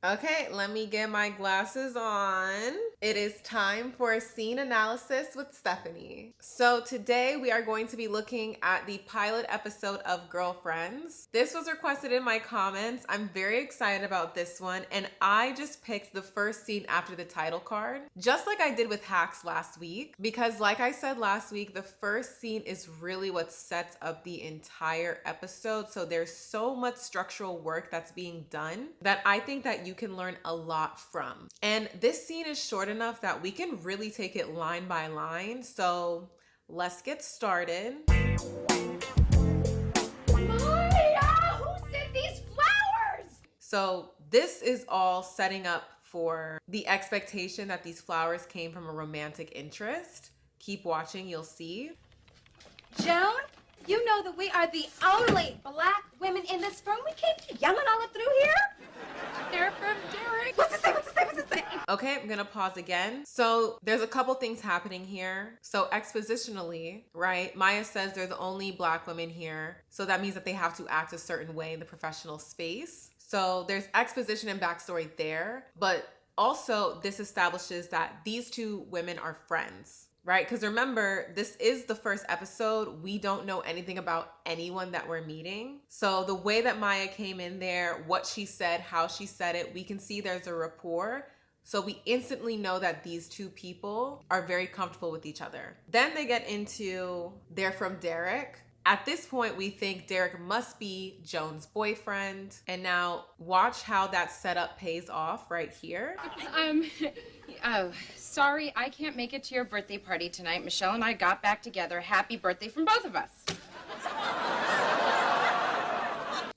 Okay, let me get my glasses on. It is time for a scene analysis with Stephanie. So today we are going to be looking at the pilot episode of Girlfriends. This was requested in my comments. I'm very excited about this one, and I just picked the first scene after the title card, just like I did with Hacks last week, because like I said last week, the first scene is really what sets up the entire episode. So there's so much structural work that's being done that I think that you can learn a lot from. And this scene is short enough that we can really take it line by line. So let's get started. Maya, who sent these flowers? So this is all setting up for the expectation that these flowers came from a romantic interest. Keep watching, you'll see. Joan, you know that we are the only black women in this room. We can't be yelling all up through here. They're from Derek. What's it say? Okay, I'm gonna pause again. So there's a couple things happening here. So expositionally, right, Maya says they're the only black women here. So that means that they have to act a certain way in the professional space. So there's exposition and backstory there, but also this establishes that these two women are friends. Right? Because remember, this is the first episode. We don't know anything about anyone that we're meeting. So the way that Maya came in there, what she said, how she said it, we can see there's a rapport. So we instantly know that these two people are very comfortable with each other. Then they get into they're from Derek. At this point, we think Derek must be Joan's boyfriend. And now watch how that setup pays off right here. Oh, sorry, I can't make it to your birthday party tonight. Michelle and I got back together. Happy birthday from both of us.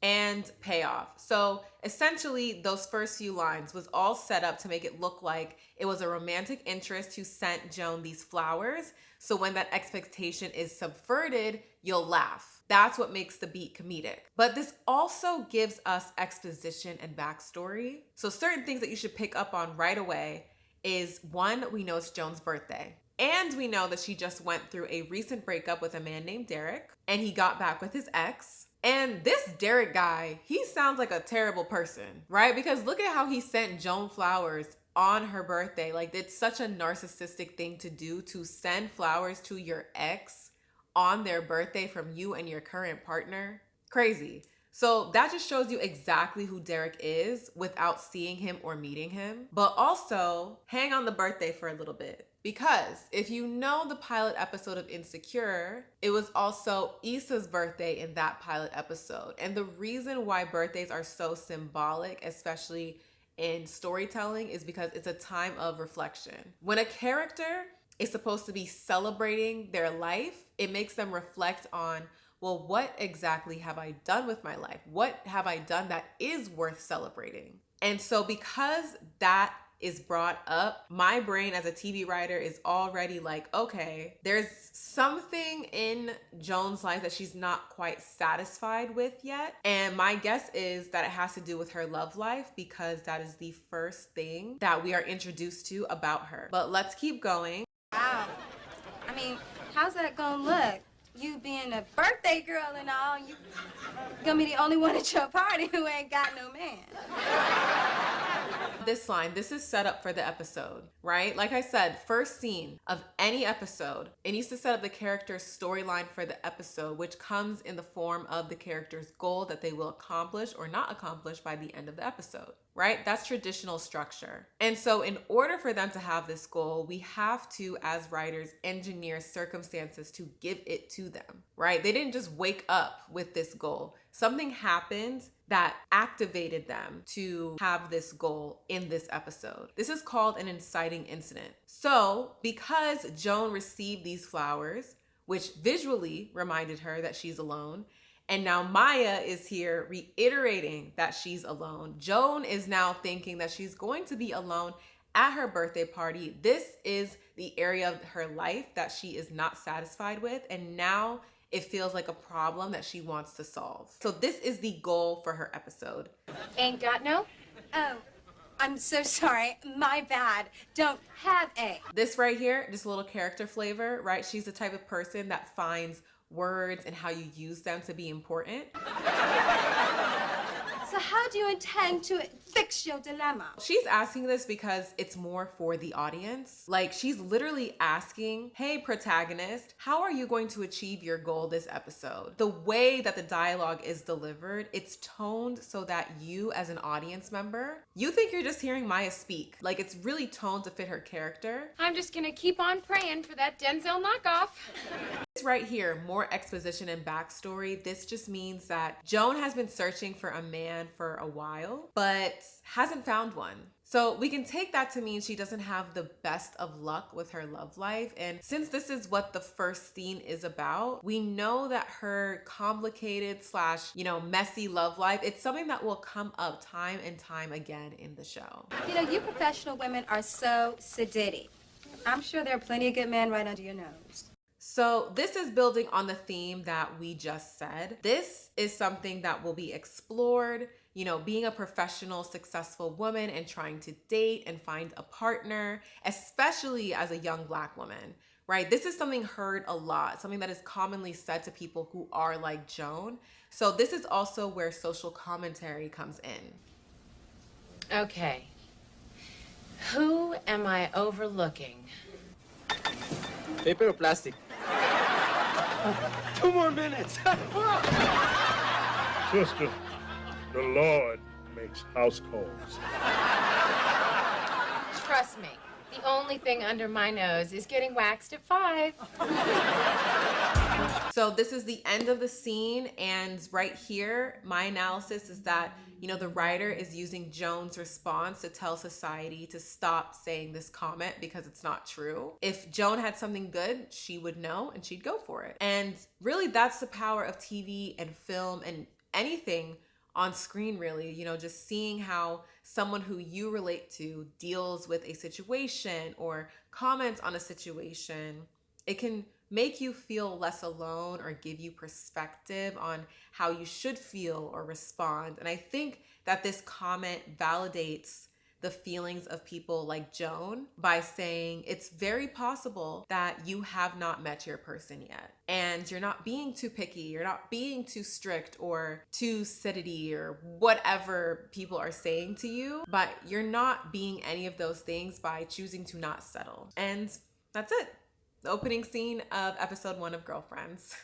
And payoff. So essentially, those first few lines was all set up to make it look like it was a romantic interest who sent Joan these flowers. So when that expectation is subverted, you'll laugh. That's what makes the beat comedic. But this also gives us exposition and backstory. So certain things that you should pick up on right away is one, we know it's Joan's birthday. And we know that she just went through a recent breakup with a man named Derek, and he got back with his ex. And this Derek guy, he sounds like a terrible person, right? Because look at how he sent Joan flowers on her birthday. Like, it's such a narcissistic thing to do, to send flowers to your ex on their birthday from you and your current partner. Crazy. So that just shows you exactly who Derek is without seeing him or meeting him. But also, hang on the birthday for a little bit. Because if you know the pilot episode of Insecure, it was also Issa's birthday in that pilot episode. And the reason why birthdays are so symbolic, especially in storytelling, is because it's a time of reflection. When a character is supposed to be celebrating their life, it makes them reflect on, well, what exactly have I done with my life? What have I done that is worth celebrating? And so because that is brought up, my brain as a TV writer is already like, okay, there's something in Joan's life that she's not quite satisfied with yet. And my guess is that it has to do with her love life, because that is the first thing that we are introduced to about her. But let's keep going. Wow. I mean, how's that gonna look? You being a birthday girl and all, you gonna be the only one at your party who ain't got no man. This line, this is set up for the episode, right? Like I said, first scene of any episode, it needs to set up the character's storyline for the episode, which comes in the form of the character's goal that they will accomplish or not accomplish by the end of the episode, right? That's traditional structure. And so in order for them to have this goal, we have to, as writers, engineer circumstances to give it to them, right? They didn't just wake up with this goal. Something happened that activated them to have this goal in this episode. This is called an inciting incident. So because Joan received these flowers, which visually reminded her that she's alone, and now Maya is here reiterating that she's alone, Joan is now thinking that she's going to be alone at her birthday party. This is the area of her life that she is not satisfied with, and now it feels like a problem that she wants to solve. So this is the goal for her episode. Ain't got no? Oh, I'm so sorry. My bad. Don't have a. This right here, just a little character flavor, right? She's the type of person that finds words and how you use them to be important. So how do you intend to fix your dilemma. She's asking this because it's more for the audience. Like, she's literally asking, hey, protagonist, how are you going to achieve your goal this episode? The way that the dialogue is delivered, it's toned so that you, as an audience member, you think you're just hearing Maya speak. Like, it's really toned to fit her character. I'm just gonna keep on praying for that Denzel knockoff. It's right here, more exposition and backstory. This just means that Joan has been searching for a man for a while, but hasn't found one. So we can take that to mean she doesn't have the best of luck with her love life. And since this is what the first scene is about, we know that her complicated / messy love life, it's something that will come up time and time again in the show. You know, you professional women are so sedity. I'm sure there are plenty of good men right under your nose. So this is building on the theme that we just said. This is something that will be explored, being a professional, successful woman and trying to date and find a partner, especially as a young Black woman, right? This is something heard a lot, something that is commonly said to people who are like Joan. So this is also where social commentary comes in. Okay. Who am I overlooking? Paper or plastic? 2 more minutes. Sister, the Lord makes house calls. Trust me, the only thing under my nose is getting waxed at 5. So this is the end of the scene, and right here, my analysis is that, the writer is using Joan's response to tell society to stop saying this comment because it's not true. If Joan had something good, she would know and she'd go for it. And really, that's the power of TV and film and anything on screen, really, just seeing how someone who you relate to deals with a situation or comments on a situation. It can make you feel less alone or give you perspective on how you should feel or respond. And I think that this comment validates the feelings of people like Joan by saying it's very possible that you have not met your person yet. And you're not being too picky, you're not being too strict or too sedity or whatever people are saying to you, but you're not being any of those things by choosing to not settle. And that's it. The opening scene of episode 1 of Girlfriends.